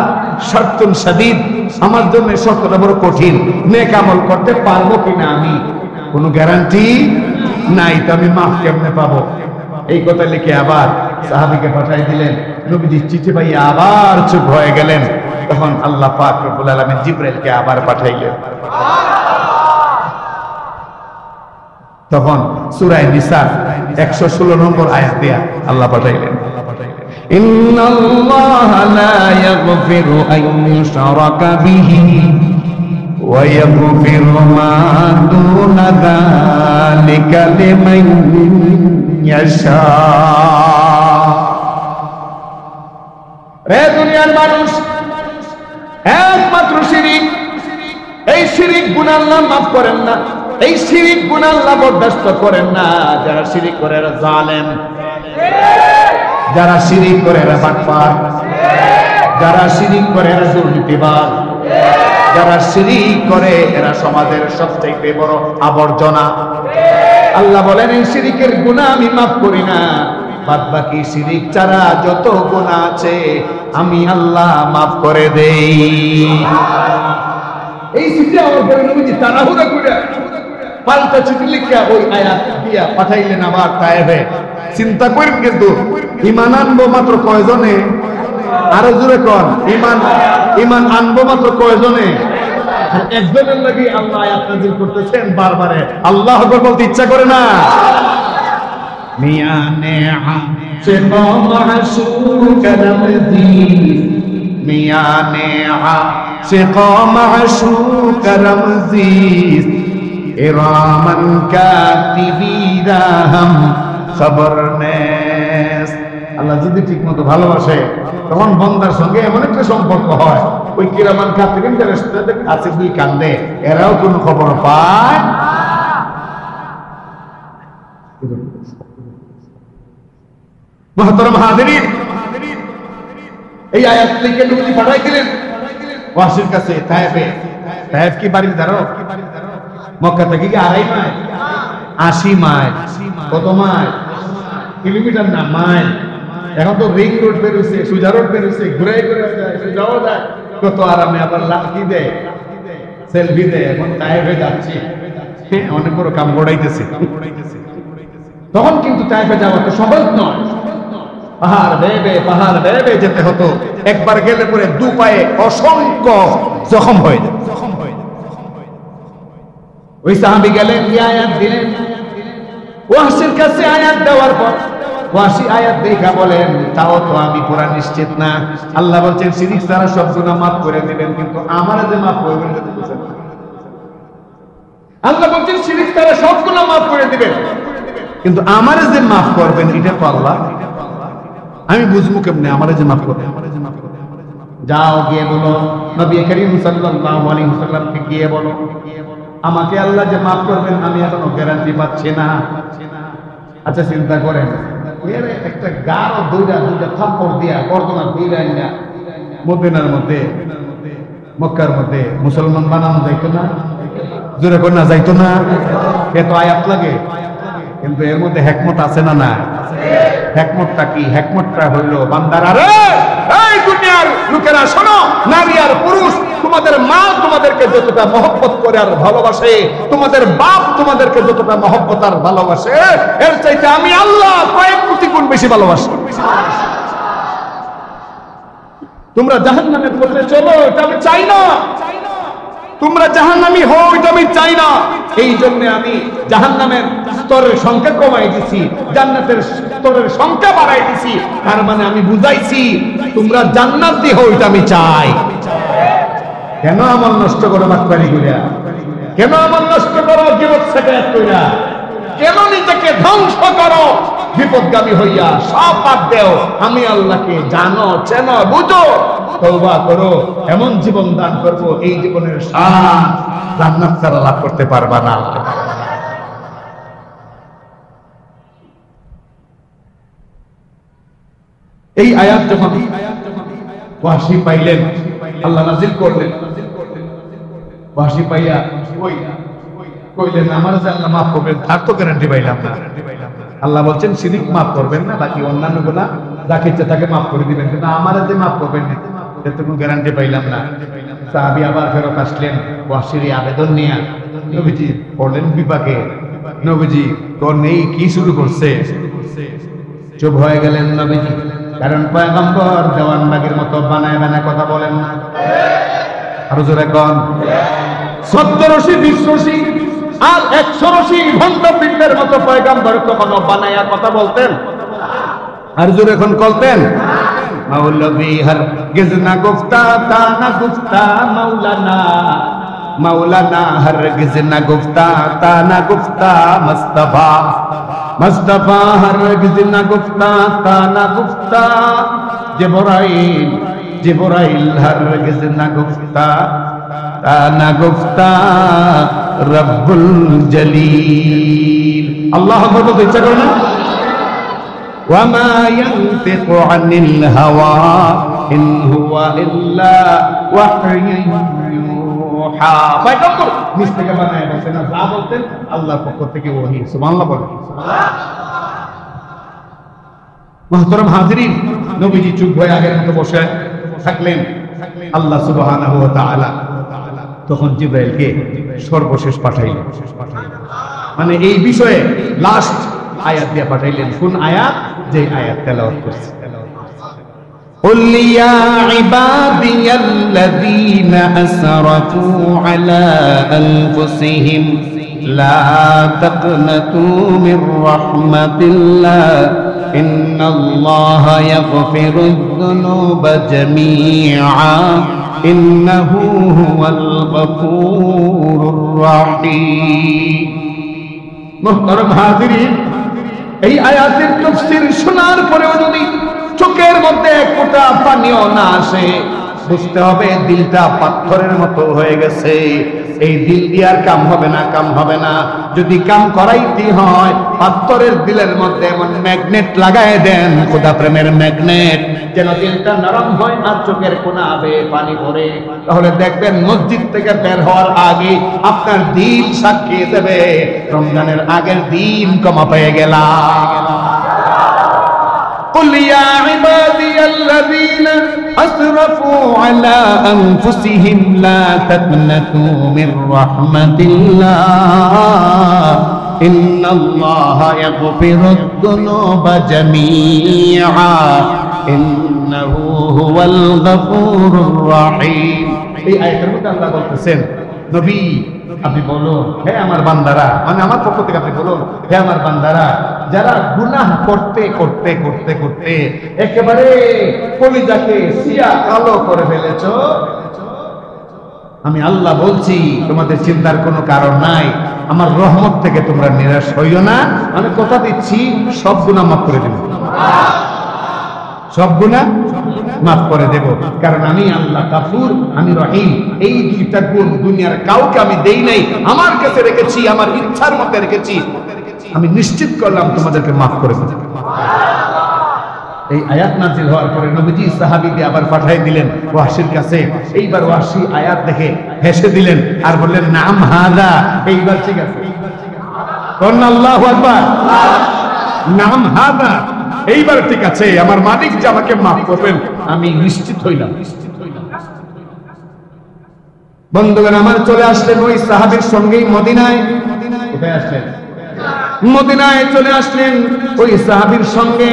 শর্তুন শাদীদ, আমার জন্য শর্তটা বড় কঠিন, নেক আমল করতে পারবো কিনা আমি কোনো গ্যারান্টি নাই, তো আমি মাফ কেমনে পাবো? এই কথা লিখে আবার সাহাবীকে পাঠাই দিলেন। নবীজি চিঠি পাইয়া আবার চুপ হয়ে গেলেন। তখন আল্লাহ পাক রব্বুল আলামিন জিবরাইলকে আবার পাঠাইলেন। তখন সূরা নিসা 116 নম্বর আয়াত দিয়া আল্লাহ পাঠাইলেন, ইন্নাল্লাহা লা ইয়াগফিরু আন ইউশরাকা বিহি ওয়া ইয়াগফিরু মা দুনা যালিকা লিমান ইয়াশা। রে দুনিয়ার মানুষ, একমাত্র শিরিক, এই শিরিক গুনাহ আল্লাহ মাফ করেন না, এই শিরিক গুনাহ আল্লাহ বরদাস্ত করেন না। যারা শিরিক করে এরা জালেম, যারা শিরিক করে এরা বাটপার, যারা শিরিক করে এরা দুর্নীতিবাজ, যারা শিরিক করে এরা সমাজের সবচেয়ে বড় আবর্জনা। আল্লাহ বলেন এই শিরিকের গুনাহ আমি মাফ করি না, বাদ বাকি শিরিক ছাড়া যত গুনাহ আছে আমি আল্লাহ মাফ করে দেই। এই চিঠি আমার পরে নবীজি তাড়াহুড়া করে পাল্টা চিঠি লিখে ওই আয়াত দিয়া পাঠাইলেন আবার তায়েফে। চিন্তা করেন, কিন্তু ঈমান আনবো মাত্র কয়জনে? আরো জোরে কোন, ঈমান আনবো মাত্র কয়জনে? একজনের লাগি আল্লাহ আয়াত নাযিল করতেছেন বারবারে। আল্লাহু আকবার বলতে ইচ্ছা করে না? মিয়ানে সে মাশূক রমজি, মিয়ানে সে মাশূক রমজি, ইরামান কাতিবিরা হাম খবর নেস। আল্লাহ যদি ঠিক মতো ভালোবাসে তখন বন্দার সঙ্গে এমন একটা সম্পর্ক হয়, ওই কিরামান কাতিবিন ফেরেশতাদের কাছে দুই কান্দে, এরাও কোনো খবর পায়। মুহতারাম হাজিরিন, এই আয়াত থেকে নবী পাঠাইছিলেন ওয়াসির কাছে তায়েফে। তায়েফ কি বাড়ির ধারো? মক্কা থেকে কি 2.5 মাইল? 80 মাইল। কত মাইল? কিলোমিটার না, মাইল। এখন তো রিং রোড বেরোছে, সুজা রোড বেরোছে, ঘুরে ঘুরে যায়, সুজাও যায়, কত আরামে আবার লাকি দেয়, সেলফি দেয়। এখন তায়েফে যাচ্ছি, অনেক বড় কাম গড়াইতেছে। তখন কিন্তু তায়েফে যাওয়া তো সহজ নয়, পাহাড় বেয়ে যেতে হতো। একবার গেলে পরে দু পায়ে অসংখ্য জখম হয়ে যায়। ওই সাহাবী গেলেন, কি আয়াত দিলেন ওয়াহশির কাছে। আয়াত দেওয়ার পর ওয়াহশি আয়াত দেখা বলেন, তাও তো আমি পুরা নিশ্চিত না। আল্লাহ বলছেন শিরিক ছাড়া সব গুনাহ মাফ করে দিবেন, কিন্তু আমার যে মাফ করবেন না। আল্লাহ বলছেন শিরিক ছাড়া সব গুনাহ মাফ করে দিবেন, কিন্তু আমার যে মাফ করবেন এটা তো আল্লাহ। আমি বুঝবো কেমনে আমার যে মাফ করবেন? যাও গিয়ে বলো, নবী করিম সাল্লাল্লাহু আলাইহি ওয়াসাল্লামকে গিয়ে বলো, আমাকে আল্লাহ যে মাফ করবেন আমি এখনো গ্যারান্টি পাচ্ছি না। আচ্ছা চিন্তা করেন, এর একটা গাড় দুইটা থাপ্পড় দিয়া গর্দনা দুইটা না মদিনার মধ্যে, মক্কার মধ্যে মুসলমান বানানো যাইতো না? জোরে করে না যাইতো না? এত আয়াত লাগে, কিন্তু এর মধ্যে হিকমত আছে না? না। হিকমতটা কি? হিকমতটা হইল বান্দারা, রে এই দুনিয়ার লোকেরা শোনো, নারী আর পুরুষ, তোমাদের মা তোমাদেরকে যতটা মহব্বত করে আর ভালোবাসে, তোমাদের বাপ তোমাদেরকে যতটা মহব্বত আর ভালোবাসে, এর চাইতে আমি আল্লাহ কয়েক কোটি গুণ বেশি ভালোবাসি। তোমরা জাহান্নামে পড়তে চলো, এটা আমি চাই না। তোমরা জাহান্নামী হও, এটা আমি চাই না। এই জন্য আমি জাহান্নামের স্তরের সংখ্যা কমাই দিছি, জান্নাতের স্তরের সংখ্যা বাড়াই দিছি। তার মানে আমি বুঝাইছি তোমরা জান্নাতি হও, এটা আমি চাই। কেন আমল নষ্ট করো বাটপারি কইরা? কেন আমল নষ্ট করো গিবত সাকায়াত কইরা? কেন নিজেকে ধ্বংস করো বিপদগামী হইয়া? সব বাদ দেও, আমি আল্লাহকে জানো, চেনো, বুঝো, তওবা করো। এমন জীবন দান করব, এই জীবনের শান জান্নাত ছাড়া লাভ করতে পারবা না। এই আয়াত যখন ওয়াহশী পাইলেন, আল্লাহ নাজিল করলেন। ওয়াহশী পাইয়া কইলেন, আমার যে আল্লাহ মাফ করবেন তার তো গ্যারান্টি পাইলাম না। আল্লাহ বলছেন শিরিক মাফ করবেন না, বাকি অন্যান্য গুনাহ যাকে ইচ্ছা তাকে মাফ করে দিবেন, কিন্তু আমার যে মাফ করবেন না এর তো কোনো গ্যারান্টি পাইলাম না। সাহাবী আবার ফেরত আসলেন ওয়াহশীর আবেদন নিয়ে। নবীজি পড়লেন বিপাকে, নবীজি তোর নেই কি শুরু করছে? চুপ হয়ে গেলেন নবীজি, কারণ পয়গম্বর দেওয়ানবাগের মতো বানায় বানায় কথা বলেন না। আরো জোরে কোন, 70 রশি 20 রশি আর 100 রশি ভণ্ড পিণ্ডের মতো পয়গম্বর কখনো বানায়া কথা বলতেন? আর জোরে এখন বলতেন? মৌলভী হরগিজ না গুফতা তা না গুফতা মৌলানা, মৌলানা হরগিজ না গুফতা তা না গুফতা মুস্তাফা, মুস্তাফা হরগিজ না গুফতা তা না গুফতা জিবরাইল, জিবরাইল হরগিজ না গুফতা তা না গুফতা রব্বুল জলিল। আল্লাহ আকবার বলতে ইচ্ছা করে না? ওয়ামা ইয়ানতিকু আনিল হাওয়া ইন হুয়া ইল্লা ওয়াহয়ুন ইউহা। পয়গম্বর নিজ থেকে বানায় বলছেন না, যা বলতেন আল্লাহর পক্ষ থেকে ওহী। সুবহানাল্লাহ বলেন। মুহতারাম হাজিরিন, নবীজি চুপ হয়ে আগের মতো বসে থাকলেন। আল্লাহ সুবহানাহু ওয়া তাআলা তখন জিবরাইলকে সর্বশেষ পাঠাইলেন, মানে এই বিষয়ে লাস্ট আয়াত দিয়ে পাঠাইলেন। কোন আয়াত? যে আয়াত তেলাওয়াত করছে, قل يا عبادي الذين أسرفوا على أنفسهم لا تقنطوا من رحمة الله إن الله يغفر الذنوب جميعا إنه هو الغفور الرحيم। মুহতারাম হাজিরিন, এই আয়াতের তাফসীর শোনার পরেও যদি চোখের মধ্যে কোটা পানিও না আসে, বুঝতে হবে দিলটা পাথরের মতো হয়ে গেছে। এই দিল দিয়ে আর কাম হবে না, কাম হবে না। যদি কাম করাইতে হয় পাথরের দিলের মধ্যে এমন ম্যাগনেট লাগায় দেন, খোদা প্রেমের ম্যাগনেট, যেন দিলটা নরম হয় আর চোখের কোনা আবে পানি ভরে। তাহলে দেখবেন মসজিদ থেকে বের হওয়ার আগে আপনার দিল সাক্ষী দেবে রমজানের আগের দিন কমা পেয়ে গেলাম। قل يا عبادي الذين أسرفوا على أنفسهم لا تقنطوا من رحمة الله إن الله يغفر الذنوب جميعا إنه هو الغفور الرحيم। এই আয়াতের মধ্যে আল্লাহ বলতেছেন, নবী আপনি বলুন হে আমার বান্দারা, মানে আমার পক্ষ থেকে আপনি বলুন হে আমার বান্দারা, যারা গুনাহ করতে করতে করতে করতে একেবারে কলিজাকে সিয়া কালো করে ফেলেছো, আমি আল্লাহ বলছি তোমাদের চিন্তার কোনো কারণ নাই, আমার রহমত থেকে তোমরা নিরাশ হইও না। আমি কথা দিচ্ছি সব গুনাহ মাফ করে দেব, সব গুনাহ মাফ করে দেব, কারণ আমি আল্লাহ গাফুর, আমি রহিম। এই দুইটা গুণ দুনিয়ার কাউকে আমি দেই নাই, আমার কাছে রেখেছি, আমার ইচ্ছার মধ্যে রেখেছি। আমি নিশ্চিত করলাম তোমাদেরকে মাফ করে দেব। এই আয়াত নাযিল হওয়ার পরে নবীজি সাহাবীদের আবার পাঠিয়ে দিলেন ওয়াহশীর কাছে। এইবার ওয়াহশী আয়াত দেখে হেসে দিলেন আর বললেন নাম হাদা, এইবার ঠিক আছে, আল্লাহু আকবার, নাম হাদা, এইবার ঠিক আছে, আমার মালিক যে আমাকে মাফ করবেন আমি নিশ্চিত হইলাম। বন্ধুগণ আমার, চলে আসলেন ওই সাহাবীর সঙ্গেই মদিনায়। কোথায় আসলেন? মদিনায় চলে আসলেন ওই সাহাবীর সঙ্গে।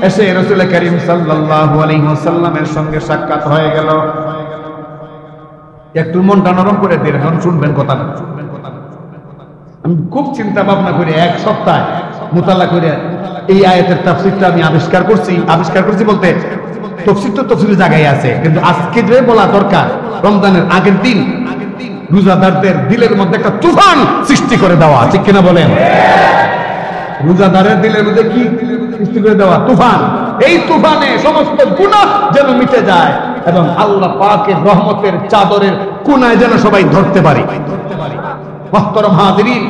এসে রাসূল করিম সাল্লাল্লাহু আলাইহি ওয়াসাল্লামের সঙ্গে সাক্ষাৎ হয়ে গেল। একটু মনটা নরম করে দিন, এখন শুনবেন কথাটা। আমি খুব চিন্তা ভাবনা করে এক সপ্তাহ মুতালা করে এই আয়াতের তাফসীরটা আমি আবিষ্কার করছি বলতে তাফসীর তো তাফসীরের জায়গায় আছে, কিন্তু আজকে যে বলা দরকার, রমজানের আগের দিন রোজাদারদের দিলের মধ্যে একটা তুফান সৃষ্টি করে দেওয়া, ঠিক কিনা বলেন? রোজাদারের দিলের মধ্যে কি সৃষ্টি করে দেওয়া? তুফান। এই তুফানে সমস্ত গুনাহ যেন মিটে যায় এবং আল্লাহ পাকের রহমতের চাদরের কোনায় যেন সবাই ধরতে পারে। মুহতারাম হাজিরিন,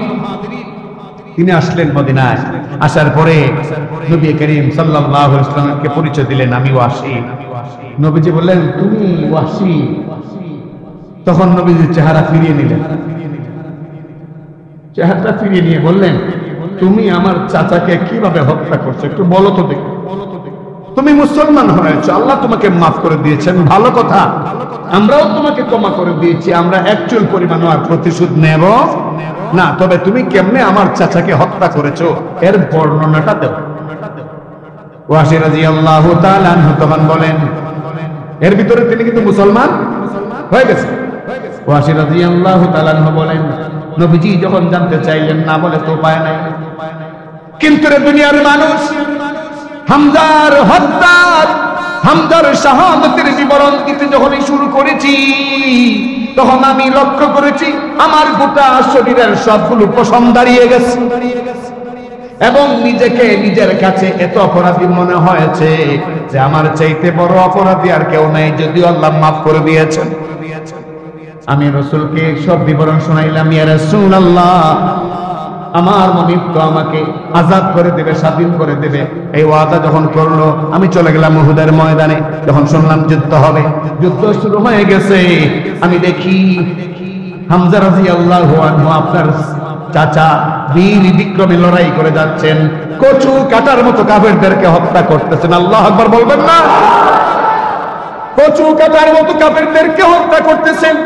তিনি আসলেন মদিনায়। আসার পরে নবী করিম সাল্লাল্লাহু আলাইহি ওয়াসাল্লামকে পরিচয় দিলেন, আমি ওয়াহশী। নবীজি বললেন তুমি ওয়াহশী। তখন নবীজি চেহারা ফিরিয়ে নিলেন, চেহারাটা ফিরিয়ে নিয়ে বললেন তুমি আমার চাচাকে কিভাবে হত্যা করছো একটু বলো তো দেখি। তুমি মুসলমান হয়েছো, আল্লাহ তোমাকে মাফ করে দিয়েছেন, ভালো কথা, আমরাও তোমাকে ক্ষমা করে দিয়েছি, আমরা একচুল পরিমাণও আর প্রতিশোধ নেব না, তবে তুমি কেমনে আমার চাচাকে হত্যা করেছো এর বর্ণনাটা দাও। ওয়াহশী রাদিয়াল্লাহু তাআলা আনহু তখন বলেন, এর ভিতরে তিনি কিন্তু মুসলমান হয়ে গেছে। ওয়াহশী রাদিয়াল্লাহু তাআলা আনহু বলেন, নবীজি যখন জানতে চাইলেন না বলে তো উপায় নাই, কিন্তু রে দুনিয়ার মানুষ, হামজার হত্যা, হামজার শাহাদাতের বিবরণ দিতে যখনই শুরু করেছি তখন আমি লক্ষ্য করেছি আমার গোটা শরীরের সবগুলো পশম দাঁড়িয়ে গেছে এবং নিজেকে নিজের কাছে এত অপরাধী মনে হয়েছে যে আমার চাইতে বড় অপরাধী আর কেউ নাই, যদিও আল্লাহ মাফ করে দিয়েছেন। আমি রাসূলকে সব বিবরণ শোনাইলাম, ইয়া রাসূলুল্লাহ আমার মালিক তো আমাকে আজাদ করে দেবে, স্বাধীন করে দেবে, এই ওয়াদা যখন করলো আমি চলে গেলাম উহুদের ময়দানে। যখন শুনলাম যুদ্ধ হবে, যুদ্ধ শুরু হয়ে গেছে, আমি দেখি হামজা রাদিয়াল্লাহু আনহু আপনার চাচা বীর বিক্রমে লড়াই করে যাচ্ছেন, কচু কাটার মতো কাফেরদেরকে হত্যা করতেছেন। আল্লাহু আকবার বলবেন না? কচু কাটার মতো কাফেরদেরকে হত্যা করতেছেন।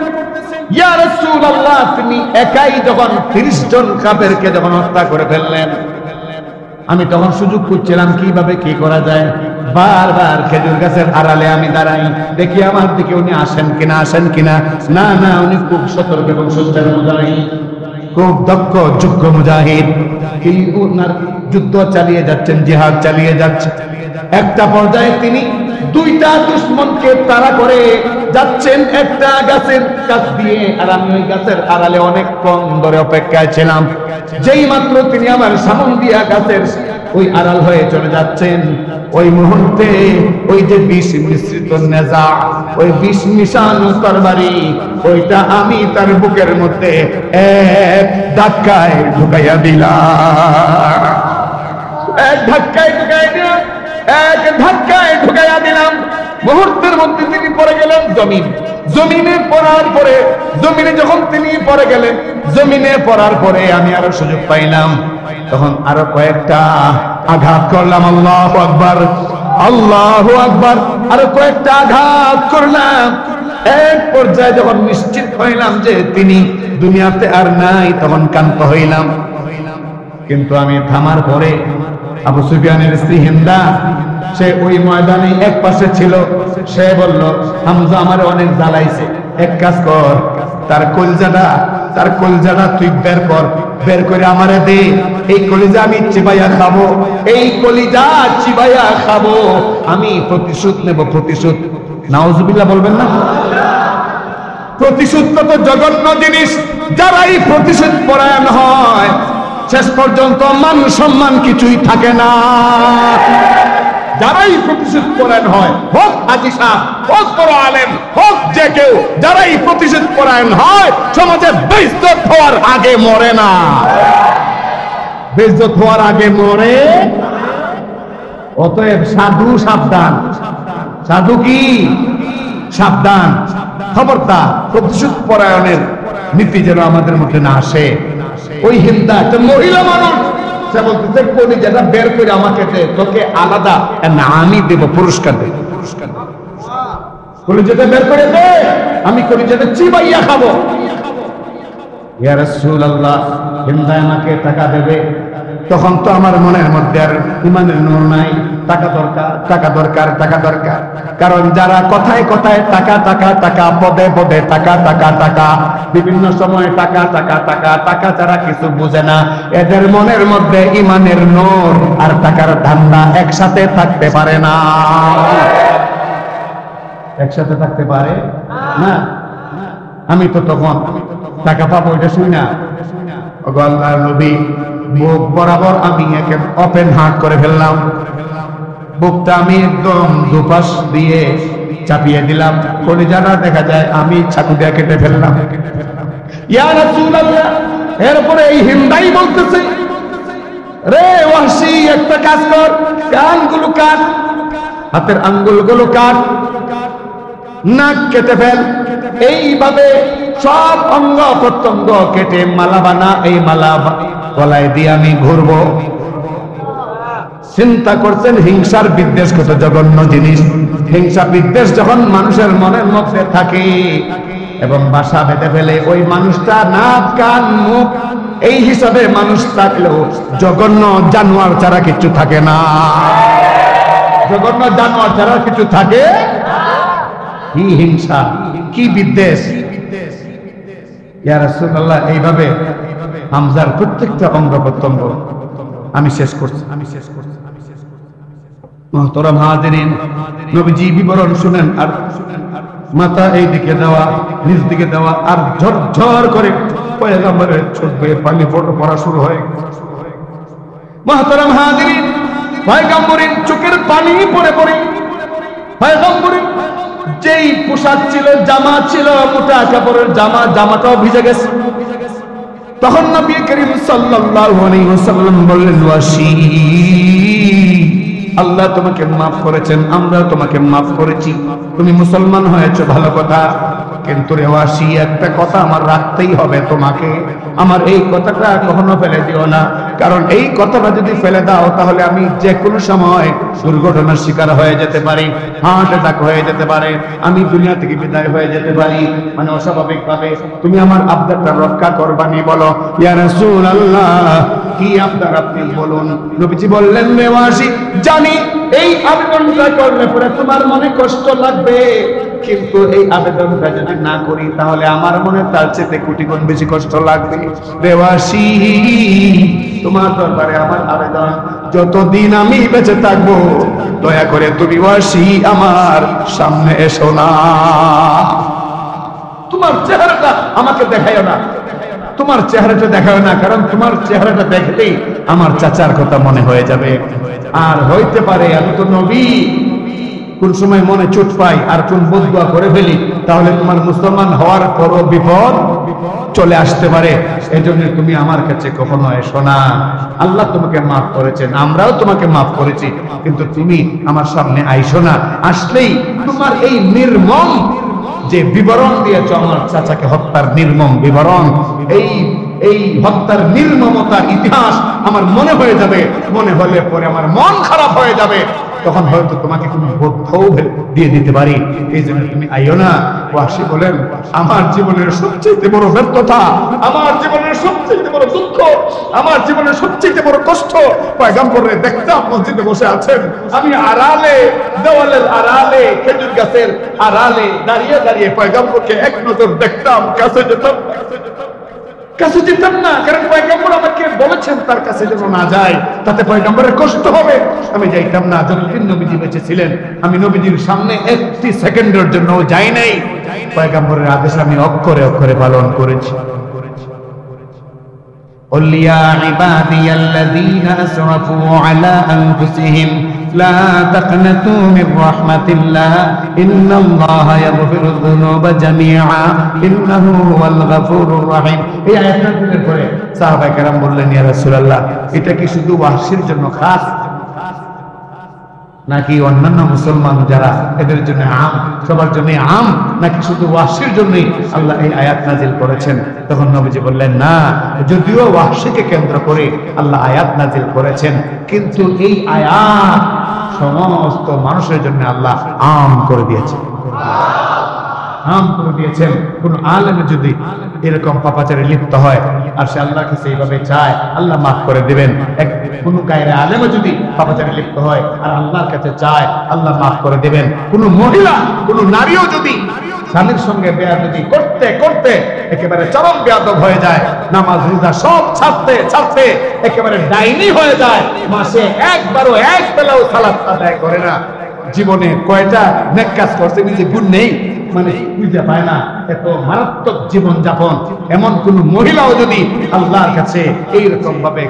ইয়া রাসূলুল্লাহ, তিনি একাই যখন 30 জন কাফেরকে যখন হত্যা করে ফেললেন, আমি তখন সুযোগ খুঁজছিলাম কিভাবে কি করা যায়। বারবার খেজুর গাছের আড়ালে আমি দাঁড়াই, দেখি আমার দিকে উনি আসেন কিনা। না না, উনি খুব সতর্ক এবং সোচ্চার মুজাহিদ, খুব দক্ষ যোগ্য মুজাহিদ, যুদ্ধ চালিয়ে যাচ্ছেন, জিহাদ চালিয়ে যাচ্ছেন। একটা পর্যায়ে তিনি দুইটা দুশমনকে তাড়া করে যাচ্ছেন একটা গাছের কাছ দিয়ে, আর আমি ওই গাছের আড়ালে অনেকক্ষণ ধরে অপেক্ষায় ছিলাম। যেই মাত্র তিনি আমার সামন দিয়া গাছের ওই আড়াল হয়ে চলে যাচ্ছেন, ওই মুহূর্তে ওই যে বিষ মিশ্রিত নেজা, ওই বিষ মিশানো তরবারি, ওইটা আমি তার বুকের মধ্যে এক ধাক্কায় ঢুকাইয়া দিলাম। এক ধাক্কায় ঢুকাইয়া দিলাম, এক ধাক্কায় ঢুকাইয়া দিলাম। মুহূর্তের মধ্যে তিনি পড়ে গেলেন জমিনে পড়ার পরে, জমিনে যখন তিনি পড়ে গেলেন, জমিনে পড়ার পরে আমি আরো সুযোগ পাইলাম, তখন আরো কয়েকটা আঘাত করলাম। আল্লাহু আকবার, আল্লাহু আকবার। আরো কয়েকটা আঘাত করলাম। এক পর্যায়ে যখন নিশ্চিত হইলাম যে তিনি দুনিয়াতে আর নাই, তখন কান্ত হইলাম। কিন্তু আমি থামার পরে আবু সুফিয়ানের স্ত্রী হিন্দা, সে ওই ময়দানে এক পাশে ছিল। সে বলল, হামজা আমার অনেক জ্বালাইছে, এক কাজ কর, তার কলজাটা তুই বের কর, বের করে আমারে দে। এই কলিজা আমি চিবাইয়া খাবো, এই কলিজা চিবাইয়া খাবো, আমি প্রতিশোধ নেব, প্রতিশোধ। নাউজুবিল্লাহ বলবেন না? প্রতিশোধ কত জঘন্য জিনিস। যারাই প্রতিশোধ পরায়ণ হয়, শেষ পর্যন্ত মান সম্মান কিছুই থাকে না। যারাই প্রতিশোধ পরায়ণ হয়, হোক হাজী সাহেব, হোক বড় আলেম, হোক যে কেউ, যারাই প্রতিশোধ পরায়ণ হয়, সমাজে বেইজ্জত হওয়ার আগে মরে না। বেইজ্জত হওয়ার আগে মরে। অতএব সাধু সাবধান। সাধু কি? সাবধান, খবরদার প্রতিশোধ পরায়ণের নীতি যেন আমাদের মধ্যে না আসে। ওই হিন্দা একটা মহিলা মানুষ, সে বলতেছে কলিজাটা বের করে আমাকে দে, তোকে আলাদা না আমি দেব, পুরস্কার দেব। কলিজাটা বের করে দে, আমি কলিজাটা চিবাইয়া খাবো। ইয়া রাসূলুল্লাহ, হিন্দা আমাকে টাকা দেবে। তখন তো আমার মনের মধ্যে আর ইমানের নূর নাই। টাকা দরকার, টাকা দরকার, টাকা দরকার। কারণ যারা কথায় কথায় টাকা টাকা টাকা, পদে পদে টাকা টাকা টাকা, বিভিন্ন সময় টাকা টাকা টাকা টাকা ছাড়া কিছু বুঝে না, এদের মনের মধ্যে ইমানের নূর আর টাকার ধান্দা একসাথে থাকতে পারে না। একসাথে থাকতে পারে না। আমি তো তখন টাকা পাবো এটা শুনি না। আল্লাহর নবী বুক বরাবর আমি একে ওপেন হার্ট করে ফেললাম। বুকটা আমি একদম দুপাশ দিয়ে চাপিয়ে দিলাম। কলিজাটা দেখা যায় আমি চাকু দিয়ে কেটে ফেললাম। ইয়া রাসূলুল্লাহ, এরপরে এই হিন্দাই বলতেছে, রে ওয়াহশী, একটা কাজ কর, কানগুলো কাট, হাতের আঙ্গুলগুলো কাট, নাক কেটে ফেল। এইভাবে সব অঙ্গ প্রত্যঙ্গ কেটে মালা বানা, এই মালা গলায় দিয়ে আমি ঘুরবো। চিন্তা করছেন হিংসার বিদ্বেষ কত জঘন্য জিনিস। হিংসা বিদ্বেষ যখন মানুষের মনের মধ্যে থাকে এবং বাসা বেঁধে ফেলে, ওই মানুষটা নাক কান মুখ এই হিসাবে মানুষ থাকলেও জঘন্য জানোয়ার ছাড়া কিছু থাকে না। জঘন্য জানোয়ার ছাড়া কিছু থাকে। কি হিংসা, কি বিদ্বেষ। ইয়া রাসূলুল্লাহ, এইভাবে হামজার প্রত্যেকটা অঙ্গ প্রত্যঙ্গ আমি শেষ করছি। মুহতারাম হাজিরিন, নবীজি বিবরণ শুনেন, আর মাথা এই দিকে দেওয়া, নিচ দিকে দেওয়া, আর ঝরঝর করে পয়গম্বরের চোখ বেয়ে পানি পড়া শুরু হয়। মুহতারাম হাজিরিন, পয়গম্বরের চোখের পানি পড়ে পড়ে, পয়গম্বরের যেই পোশাক ছিল, জামা ছিল, মোটা কাপড়ের জামা, জামাটাও ভিজে গেছে। তখন নবী করিম সাল্লাল্লাহু আলাইহি ওয়াসাল্লাম বললেন, ওয়াসি, আল্লাহ তোমাকে মাফ করেছেন, আমরা তোমাকে মাফ করেছি, তুমি মুসলমান হয়েছো, ভালো কথা। কিন্তু রে ওয়াসি, একটা কথা আমার রাখতেই হবে তোমাকে। আমার এই কথাটা কখনো ফেলে দিও না, কারণ এই কথাটা যদি ফেলে দাও তাহলে আমি যে কোনো সময় দুর্ঘটনার শিকার হয়ে যেতে পারি, হার্ট অ্যাটাক হয়ে যেতে পারে, আমি দুনিয়া থেকে বিদায় হয়ে যেতে পারি। মানে অস্বাভাবিক ভাবে তুমি আমার আবদারটা রক্ষা করবানি। বলো ইয়া রাসূলুল্লাহ, কি আবদার আপনি বলুন। নবীজি বললেন, রে ওয়াসি, জানি এই আবেদনটা করলে পরে তোমার মনে কষ্ট লাগবে, কিন্তু এই আবেদনটা যদি না করি তাহলে আমার মনে তার চেয়ে কোটি গুণ বেশি কষ্ট লাগবে। রে ওয়াসি, তোমার দরবারে আমার আবেদন, যতদিন আমি বেঁচে থাকবো দয়া করে তুমি ওয়াসি আমার সামনে এসো না, তোমার চেহারাটা আমাকে দেখায়ো না, তোমার চেহারাটা দেখায় না, কারণ তোমার চেহারাটা দেখলেই আমার চাচার কথা মনে হয়ে যাবে। আর হইতে পারে আমি তো নবী, কোন সময় মনে চোট পাই আর কোন বদদুয়া করে ফেলি, তাহলে তোমার মুসলমান হওয়ার পরও বিপদ চলে আসতে পারে। এজন্য তুমি আমার কাছে কখনো এসো না। আল্লাহ তোমাকে মাফ করেছেন, আমরাও তোমাকে মাফ করেছি, কিন্তু তুমি আমার সামনে আইসো না। আসলেই তোমার এই নির্মম যে বিবরণ দিয়েছ আমার চাচাকে হত্যার নির্মম বিবরণ, এই হত্যার নির্মমতার ইতিহাস আমার মনে হয়ে যাবে। মনে হলে পরে আমার মন খারাপ হয়ে যাবে, তখন হয়তো তোমাকে কোনো বদ্ধও দিয়ে দিতে পারি। এই জন্য তুমি আইও না। ওয়াসি বলেন, আমার জীবনের সবচেয়ে বড় ব্যর্থতা, আমার জীবনের সবচেয়ে বড় দুঃখ, আমার জীবনের সবচেয়ে বড় কষ্ট, পয়গম্বরে দেখতাম মসজিদে বসে আছেন, আমি আড়ালে, দেওয়ালের আড়ালে, খেজুর গাছের আড়ালে দাঁড়িয়ে দাঁড়িয়ে পয়গম্বরকে এক নজর দেখতাম, কাছে যেতাম না, কারণ পয়গম্বর আমাকে বলেছেন তার কাছে যেন না যায়, তাতে পয়গম্বরের কষ্ট হবে। আমি যাইতাম না। যতদিন নবীজি বেঁচে ছিলেন আমি নবীজির সামনে একটি সেকেন্ডের জন্য যাই নাই। পয়গম্বরের আদেশ আমি অক্ষরে অক্ষরে পালন করেছি। قل يا عبادي الذين أسرفوا على أنفسهم لا تقنطوا من رحمة الله إن الله يغفر الذنوب جميعا إنه هو الغفور الرحيم। এই আয়াতটা পড়ার পরে সাহাবায়ে কেরাম বললেন, ইয়া রাসূলুল্লাহ, এটা কি শুধু ওয়াহশীর জন্য খাস, নাকি অন্যান্য মুসলমান যারা এদের জন্য আম, সবার জন্য আম, নাকি শুধু ওয়াহশীর জন্যই আল্লাহ এই আয়াত নাজিল করেছেন? তখন নবীজি বললেন, না, যদিও ওয়াহশীকে কেন্দ্র করে আল্লাহ আয়াত নাজিল করেছেন, কিন্তু এই আয়াত সমস্ত মানুষের জন্য আল্লাহ আম করে দিয়েছেন, আম করে দিয়েছেন। কোন আলেম যদি এরকম পাপাচারে লিপ্ত হয় আর সে আল্লাহকে সেইভাবে চায়, আল্লাহ মাফ করে দিবেন। কোন গায়রে আলেম যদি পাপাচারে লিপ্ত হয় আর আল্লাহর কাছে চায়, আল্লাহ মাফ করে দিবেন। কোন মহিলা, কোন নারীও যদি স্বামীর সঙ্গে বেয়াদবি করতে করতে একেবারে চরম বেয়াদব হয়ে যায়, নামাজ রোজা সব ছাড়তে ছাড়তে একেবারে ডাইনি হয়ে যায়, মাসে একবারও এক বেলাও সালাত আদায় করে না, জীবনে কয়টা নেক কাজ করছে নিজে গুণ নেই, মানে বুঝতে পায় না, এত মারাত্মক জীবন যাপন, এমন কোন মহিলাও যদি আল্লাহর কাছে এইরকম ভাবে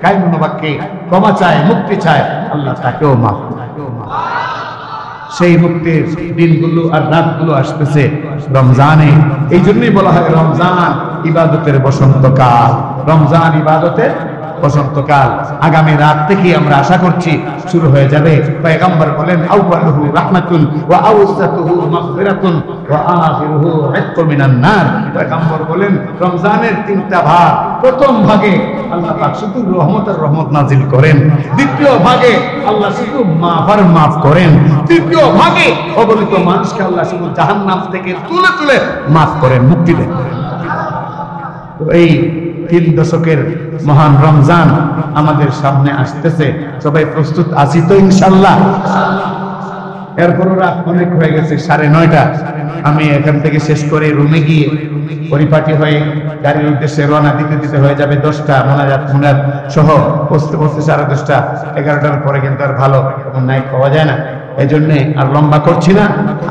কায়মনোবাক্যে ক্ষমা চায়, মুক্তি চায়, আল্লাহ তাকেও মাফ করে। সেই মুক্তির দিনগুলো আর রাতগুলো আসতেছে রমজানে। এই জন্যই বলা হয় রমজান ইবাদতের বসন্তকাল, রমজান ইবাদতের বসন্তকাল। আগামী রাত থেকে আমরা আশা করছি শুরু হয়ে যাবে। পয়গম্বর বলেন, আউয়ালুহু রাহমাতুন ওয়া আওসাতুহু মাগফিরাতুন ওয়া আখিরুহু ইতকুম মিনান নার। পয়গম্বর বলেন, রমজানের তিনটা ভাগ, প্রথম ভাগে আল্লাহ পাক শুধু রহমতের রহমত নাজিল করেন, দ্বিতীয় ভাগে আল্লাহ শুধু মাফ করেন, তৃতীয় ভাগে অগণিত মানুষকে আল্লাহ শুধু জাহান্নাম থেকে তুলে তুলে মাফ করেন, মুক্তি দেন। এই 3 দশকের মহান রমজান আমাদের সামনে আসতেছে, সবাই প্রস্তুত আছি তো ইনশাআল্লাহ? এরপরও রাত অনেক হয়ে গেছে, 9:30। আমি এখান থেকে শেষ করে রুমে গিয়ে পরিপাটি হয়ে গাড়ির উদ্দেশ্যে রওনা দিতে হয়ে যাবে 10টা, মোনাজাত সহ বসতে 10:30, 11টার পরে কিন্তু আর ভালো নাইট পাওয়া যায় না। এই জন্যে আর লম্বা করছি না।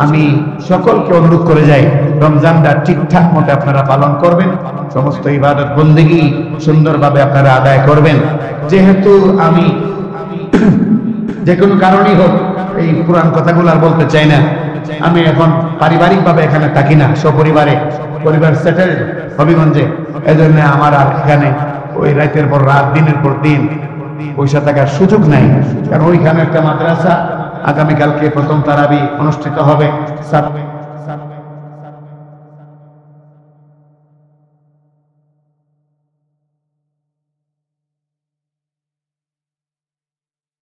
আমি সকলকে অনুরোধ করে যাই, রমজানটা ঠিকঠাক মতো আপনারা পালন করবেন, সমস্ত ইবাদত বন্দেগী সুন্দরভাবে আপনারা আদায় করবেন। যেহেতু আমি যে কোনো কারণেই হোক এই পুরান কথাগুলো আর বলতে চাই না, আমি এখন পারিবারিকভাবে এখানে থাকি না, সপরিবারে, পরিবার সেটেল হবিগঞ্জে। এই জন্য আমার আর এখানে ওই রাতের পর রাত, দিনের পর দিন পয়সা থাকার সুযোগ নাই, কারণ ওইখানে একটা মাদ্রাসা, আগামীকালকে প্রথম তারাবি অনুষ্ঠিত হবে।